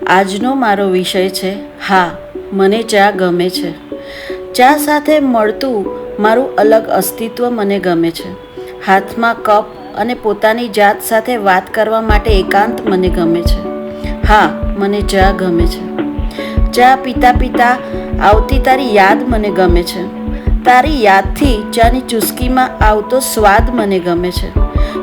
આજનો મારો વિષય છે હા, મને ચા ગમે છે. ચા સાથે મળતું મારું અલગ અસ્તિત્વ મને ગમે છે. હાથમાં કપ અને પોતાની જાત સાથે વાત કરવા માટે એકાંત મને ગમે છે. હા, મને ચા ગમે છે. ચા પીતા પીતા આવતી તારી યાદ મને ગમે છે. તારી યાદથી ચાની ચુસ્કીમાં આવતો સ્વાદ મને ગમે છે.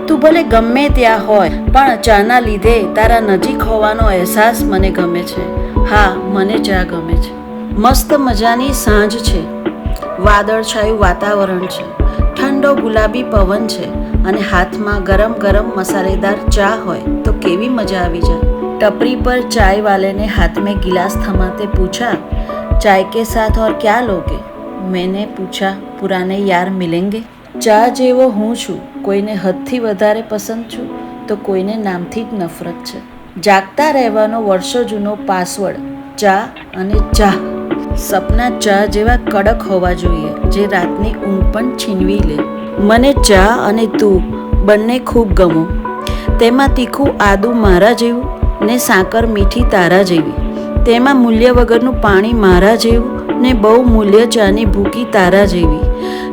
તું ભલે ગમે ત્યાં હોય પણ ચાના લીધે તારા નજીક હોવાનો અહેસાસ મને ગમે છે. હા, મને ચા ગમે છે. મસ્ત મજાની સાંજ છે. વાદળછાયું વાતાવરણ છે. ઠંડો ગુલાબી પવન છે અને હાથમાં ગરમ ગરમ મસાલેદાર ચા હોય તો કેવી મજા આવી જાય. टपरी पर चाय वाले ने हाथ में गिलास थमाते पूछा, चाय के साथ और क्या लोगे? मैंने पूछा, पुराने यार मिलेंगे? ચા જેવો હું છું. કોઈને હદથી વધારે પસંદ છું તો કોઈને નામથી જ નફરત છે. જાગતા રહેવાનો વર્ષો જૂનો પાસવર્ડ ચા અને ચા. સપના ચા જેવા કડક હોવા જોઈએ જે રાતની ઊંઘ પણ છીનવી લે. મને ચા અને તું બંને ખૂબ ગમો. તેમાં તીખું આદું મારા જેવું ને સાકર મીઠી તારા જેવી. તેમાં મૂલ્ય વગરનું પાણી મારા જેવું ને બહુ મૂલ્ય ચાની ભૂકી તારા જેવી.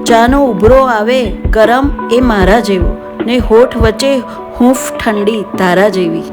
ચાનો ઉભરો આવે ગરમ એ મારા જેવો ને હોઠ વચ્ચે હૂંફ ઠંડી તારા જેવી.